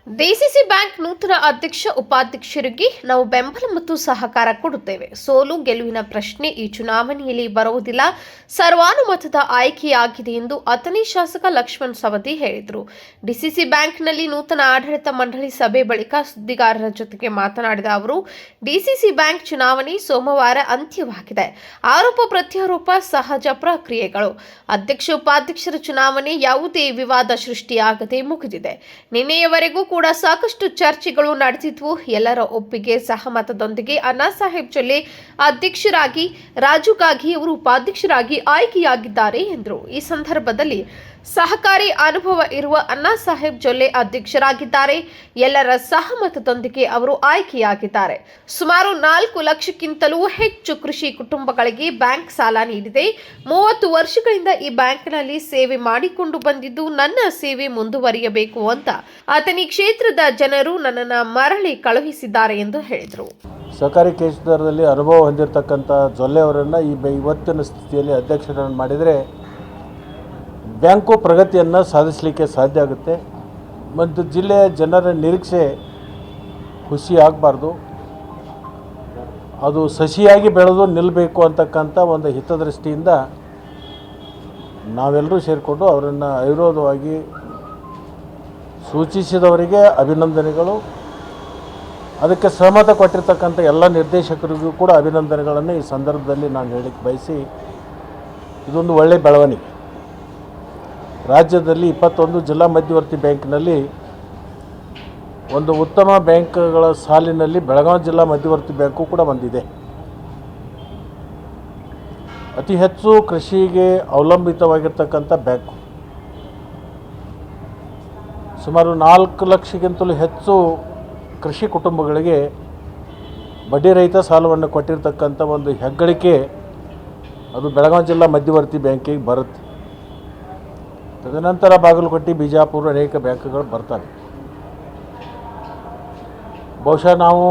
DCC bank ನೂತನ ಅಧ್ಯಕ್ಷ ಉಪಾಧ್ಯಕ್ಷರಿಗೆ ನಾವು ಬೆಂಬಲ ಮತ್ತು ಸಹಕಾರ ಕೊಡುತ್ತೇವೆ. ಸೋಲು ಗೆಲುವಿನ ಪ್ರಶ್ನೆ ಈ ಚುನಾವಣೆಯಲ್ಲಿ ಬರುವುದಿಲ್ಲ. ಸರ್ವಾನುಮತದ ಆಯ್ಕೆಯಾಗಿದೆ ಎಂದು ಅಥಣಿ ಶಾಸಕ ಲಕ್ಷ್ಮಣ್ ಸವದಿ ಹೇಳಿದರು. ಡಿಸಿಸಿ ಬ್ಯಾಂಕ್ನಲ್ಲಿ ನೂತನ ಆಡಳಿತ ಮಂಡಳಿ ಸಭೆ ಬಳಿಕ ಸುದ್ದಿಗಾರರ ಜೊತೆಗೆ ಮಾತನಾಡಿದ ಅವರು, ಡಿಸಿಸಿ ಬ್ಯಾಂಕ್ ಚುನಾವಣೆ ಸೋಮವಾರ ಅಂತ್ಯವಾಗಿದೆ. ಆರೋಪ ಪ್ರತ್ಯಾರೋಪ ಸಹಜ ಪ್ರಕ್ರಿಯೆಗಳು. ಅಧ್ಯಕ್ಷ ಉಪಾಧ್ಯಕ್ಷರ ಚುನಾವಣೆ ಯಾವುದೇ ವಿವಾದ ಸೃಷ್ಟಿಯಾಗದೆ ಮುಗಿದಿದೆ. ನಿನ್ನೆಯವರೆಗೂ ಕೂಡ ಸಾಕಷ್ಟು ಚರ್ಚೆಗಳು ನಡೆದಿದ್ವು. ಎಲ್ಲರ ಒಪ್ಪಿಗೆ ಸಹಮತದೊಂದಿಗೆ ಅಣ್ಣಾಸಾಹೇಬ್ ಜೊಲ್ಲೆ ಅಧ್ಯಕ್ಷರಾಗಿ, ರಾಜು ಕಾಗಿ ಅವರು ಉಪಾಧ್ಯಕ್ಷರಾಗಿ ಆಯ್ಕೆಯಾಗಿದ್ದಾರೆ ಎಂದರು. ಈ ಸಂದರ್ಭದಲ್ಲಿ ಸಹಕಾರಿ ಅನುಭವ ಇರುವ ಅಣ್ಣಾಸಾಹೇಬ್ ಜೊಲ್ಲೆ ಅಧ್ಯಕ್ಷರಾಗಿದ್ದಾರೆ. ಎಲ್ಲರ ಸಹಮತದೊಂದಿಗೆ ಅವರು ಆಯ್ಕೆಯಾಗಿದ್ದಾರೆ. ಸುಮಾರು 4 ಲಕ್ಷಕ್ಕಿಂತಲೂ ಹೆಚ್ಚು ಕೃಷಿ ಕುಟುಂಬಗಳಿಗೆ ಬ್ಯಾಂಕ್ ಸಾಲ ನೀಡಿದೆ. 30 ವರ್ಷಗಳಿಂದ ಈ ಬ್ಯಾಂಕ್ನಲ್ಲಿ ಸೇವೆ ಮಾಡಿಕೊಂಡು ಬಂದಿದ್ದು, ನನ್ನ ಸೇವೆ ಮುಂದುವರಿಯಬೇಕು ಅಂತ ಅಥಣಿ ಕ್ಷೇತ್ರದ ಜನರು ನನ್ನನ್ನು ಮರಳಿ ಕಳುಹಿಸಿದ್ದಾರೆ ಎಂದು ಹೇಳಿದರು. ಸಹಕಾರಿ ಕ್ಷೇತ್ರದಲ್ಲಿ ಅನುಭವ ಹೊಂದಿರತಕ್ಕಂಥ ಜೊಲ್ಲೆ ಅವರನ್ನು ಇವತ್ತಿನ ಸ್ಥಿತಿಯಲ್ಲಿ ಅಧ್ಯಕ್ಷರನ್ನು ಮಾಡಿದರೆ ಬ್ಯಾಂಕು ಪ್ರಗತಿಯನ್ನು ಸಾಧಿಸಲಿಕ್ಕೆ ಸಾಧ್ಯ ಆಗುತ್ತೆ. ಮತ್ತು ಜಿಲ್ಲೆಯ ಜನರ ನಿರೀಕ್ಷೆ ಹುಸಿ ಆಗಬಾರ್ದು, ಅದು ಸಸಿಯಾಗಿ ಬೆಳೆದು ನಿಲ್ಲಬೇಕು ಅಂತಕ್ಕಂಥ ಒಂದು ಹಿತದೃಷ್ಟಿಯಿಂದ ನಾವೆಲ್ಲರೂ ಸೇರಿಕೊಂಡು ಅವರನ್ನು ಅವಿರೋಧವಾಗಿ ಸೂಚಿಸಿದವರಿಗೆ ಅಭಿನಂದನೆಗಳು. ಅದಕ್ಕೆ ಸಹಮತ ಕೊಟ್ಟಿರ್ತಕ್ಕಂಥ ಎಲ್ಲ ನಿರ್ದೇಶಕರಿಗೂ ಕೂಡ ಅಭಿನಂದನೆಗಳನ್ನು ಈ ಸಂದರ್ಭದಲ್ಲಿ ನಾನು ಹೇಳಕ್ಕೆ ಬಯಸಿ, ಇದೊಂದು ಒಳ್ಳೆಯ ಬೆಳವಣಿಗೆ. ರಾಜ್ಯದಲ್ಲಿ 21 ಜಿಲ್ಲಾ ಮಧ್ಯವರ್ತಿ ಬ್ಯಾಂಕ್ನಲ್ಲಿ ಒಂದು ಉತ್ತಮ ಬ್ಯಾಂಕ್ಗಳ ಸಾಲಿನಲ್ಲಿ ಬೆಳಗಾವಿ ಜಿಲ್ಲಾ ಮಧ್ಯವರ್ತಿ ಬ್ಯಾಂಕು ಕೂಡ ಬಂದಿದೆ. ಅತಿ ಹೆಚ್ಚು ಕೃಷಿಗೆ ಅವಲಂಬಿತವಾಗಿರ್ತಕ್ಕಂಥ ಬ್ಯಾಂಕು. ಸುಮಾರು 4 ಲಕ್ಷಕ್ಕಿಂತಲೂ ಹೆಚ್ಚು ಕೃಷಿ ಕುಟುಂಬಗಳಿಗೆ ಬಡ್ಡಿರಹಿತ ಸಾಲವನ್ನು ಕೊಟ್ಟಿರ್ತಕ್ಕಂಥ ಒಂದು ಹೆಗ್ಗಳಿಕೆ ಅದು ಬೆಳಗಾವಿ ಜಿಲ್ಲಾ ಮಧ್ಯವರ್ತಿ ಬ್ಯಾಂಕಿಗೆ ಬರುತ್ತೆ. ತದನಂತರ ಬಾಗಲಕೋಟೆ, ಬಿಜಾಪುರ ಅನೇಕ ಬ್ಯಾಂಕ್ಗಳು ಬರ್ತವೆ. ಬಹುಶಃ ನಾವು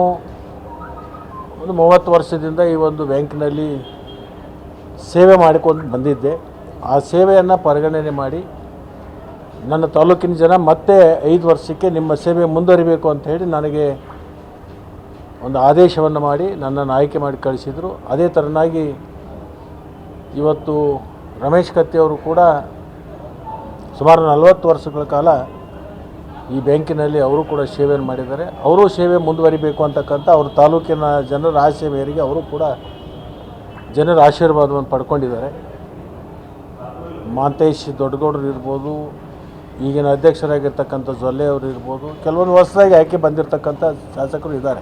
ಒಂದು 30 ವರ್ಷದಿಂದ ಈ ಒಂದು ಬ್ಯಾಂಕಿನಲ್ಲಿ ಸೇವೆ ಮಾಡಿಕೊಂಡು ಬಂದಿದ್ದೆ. ಆ ಸೇವೆಯನ್ನು ಪರಿಗಣನೆ ಮಾಡಿ ನನ್ನ ತಾಲೂಕಿನ ಜನ ಮತ್ತೆ 5 ವರ್ಷಕ್ಕೆ ನಿಮ್ಮ ಸೇವೆ ಮುಂದುವರಿಬೇಕು ಅಂತ ಹೇಳಿ ನನಗೆ ಒಂದು ಆದೇಶವನ್ನು ಮಾಡಿ ನನ್ನನ್ನು ಆಯ್ಕೆ ಮಾಡಿ ಕಳಿಸಿದರು. ಅದೇ ಥರನಾಗಿ ಇವತ್ತು ರಮೇಶ್ ಕತ್ತಿಯವರು ಕೂಡ ಸುಮಾರು 40 ವರ್ಷಗಳ ಕಾಲ ಈ ಬ್ಯಾಂಕಿನಲ್ಲಿ ಅವರು ಕೂಡ ಸೇವೆಯನ್ನು ಮಾಡಿದ್ದಾರೆ. ಅವರು ಸೇವೆ ಮುಂದುವರಿಬೇಕು ಅಂತಕ್ಕಂಥ ಅವ್ರ ತಾಲೂಕಿನ ಜನರ ಆಸೆ ಮೇರೆಗೆ ಅವರು ಕೂಡ ಜನರ ಆಶೀರ್ವಾದವನ್ನು ಪಡ್ಕೊಂಡಿದ್ದಾರೆ. ಮಾಂತೇಶ್ ದೊಡ್ಡಗೌಡರು ಇರ್ಬೋದು, ಈಗಿನ ಅಧ್ಯಕ್ಷರಾಗಿರ್ತಕ್ಕಂಥ ಜೊಲ್ಲೆ ಅವರು ಇರ್ಬೋದು, ಕೆಲವೊಂದು ಹೊಸದಾಗಿ ಆಯ್ಕೆ ಬಂದಿರತಕ್ಕಂಥ ಶಾಸಕರು ಇದ್ದಾರೆ.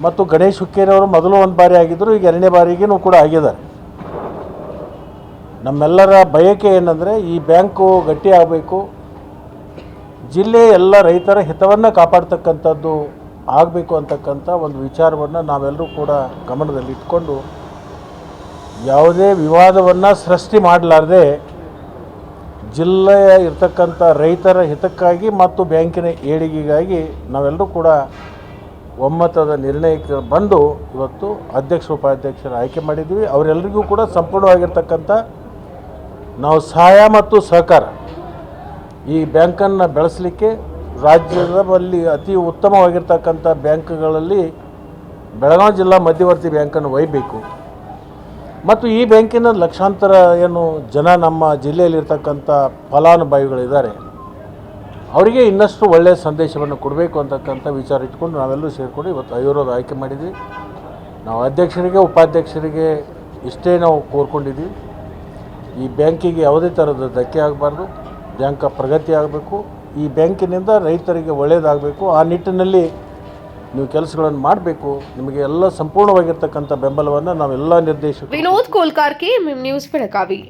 ಮತ್ತು ಗಣೇಶ್ ಹುಕ್ಕೇರಿಯವರು ಮೊದಲು ಒಂದು ಬಾರಿ ಆಗಿದ್ದರು, ಈಗ 2ನೇ ಬಾರಿಗೂ ಕೂಡ ಆಗಿದ್ದಾರೆ. ನಮ್ಮೆಲ್ಲರ ಬಯಕೆ ಏನಂದರೆ ಈ ಬ್ಯಾಂಕು ಗಟ್ಟಿಯಾಗಬೇಕು, ಜಿಲ್ಲೆಯ ಎಲ್ಲ ರೈತರ ಹಿತವನ್ನು ಕಾಪಾಡ್ತಕ್ಕಂಥದ್ದು ಆಗಬೇಕು ಅಂತಕ್ಕಂಥ ಒಂದು ವಿಚಾರವನ್ನು ನಾವೆಲ್ಲರೂ ಕೂಡ ಗಮನದಲ್ಲಿಟ್ಕೊಂಡು ಯಾವುದೇ ವಿವಾದವನ್ನು ಸೃಷ್ಟಿ ಮಾಡಲಾರದೆ ಜಿಲ್ಲೆಯ ಇರ್ತಕ್ಕಂಥ ರೈತರ ಹಿತಕ್ಕಾಗಿ ಮತ್ತು ಬ್ಯಾಂಕಿನ ಏಳಿಗೆಗಾಗಿ ನಾವೆಲ್ಲರೂ ಕೂಡ ಒಮ್ಮತದ ನಿರ್ಣಯಕ್ಕೆ ಬಂದು ಇವತ್ತು ಅಧ್ಯಕ್ಷ ಉಪಾಧ್ಯಕ್ಷರ ಆಯ್ಕೆ ಮಾಡಿದ್ವಿ. ಅವರೆಲ್ಲರಿಗೂ ಕೂಡ ಸಂಪೂರ್ಣವಾಗಿರ್ತಕ್ಕಂಥ ನಾವು ಸಹಾಯ ಮತ್ತು ಸಹಕಾರ ಈ ಬ್ಯಾಂಕನ್ನು ಬೆಳೆಸಲಿಕ್ಕೆ ರಾಜ್ಯದಲ್ಲಿ ಅತಿ ಉತ್ತಮವಾಗಿರ್ತಕ್ಕಂಥ ಬ್ಯಾಂಕ್ಗಳಲ್ಲಿ ಬೆಳಗಾವಿ ಜಿಲ್ಲಾ ಮಧ್ಯವರ್ತಿ ಬ್ಯಾಂಕನ್ನು ಒಯ್ಯಬೇಕು. ಮತ್ತು ಈ ಬ್ಯಾಂಕಿನ ಲಕ್ಷಾಂತರ ಏನು ಜನ ನಮ್ಮ ಜಿಲ್ಲೆಯಲ್ಲಿರ್ತಕ್ಕಂಥ ಫಲಾನುಭವಿಗಳಿದ್ದಾರೆ, ಅವರಿಗೆ ಇನ್ನಷ್ಟು ಒಳ್ಳೆಯ ಸಂದೇಶವನ್ನು ಕೊಡಬೇಕು ಅಂತಕ್ಕಂಥ ವಿಚಾರ ಇಟ್ಕೊಂಡು ನಾವೆಲ್ಲರೂ ಸೇರಿಕೊಂಡು ಇವತ್ತು ಅವಿರೋಧ ಆಯ್ಕೆ ಮಾಡಿದ್ವಿ. ನಾವು ಅಧ್ಯಕ್ಷರಿಗೆ ಉಪಾಧ್ಯಕ್ಷರಿಗೆ ಇಷ್ಟೇ ನಾವು ಕೋರ್ಕೊಂಡಿದ್ವಿ. ಈ ಬ್ಯಾಂಕಿಗೆ ಯಾವುದೇ ಥರದ ಧಕ್ಕೆ ಆಗಬಾರ್ದು, ಬ್ಯಾಂಕ್ ಪ್ರಗತಿ ಆಗಬೇಕು, ಈ ಬ್ಯಾಂಕಿನಿಂದ ರೈತರಿಗೆ ಒಳ್ಳೆಯದಾಗಬೇಕು. ಆ ನಿಟ್ಟಿನಲ್ಲಿ ನೀವು ಕೆಲಸಗಳನ್ನು ಮಾಡಬೇಕು. ನಿಮಗೆ ಎಲ್ಲ ಸಂಪೂರ್ಣವಾಗಿರ್ತಕ್ಕಂಥ ಬೆಂಬಲವನ್ನು ನಾವೆಲ್ಲ ನಿರ್ದೇಶಕರು. Vinod Kolkar, K news Belagavi.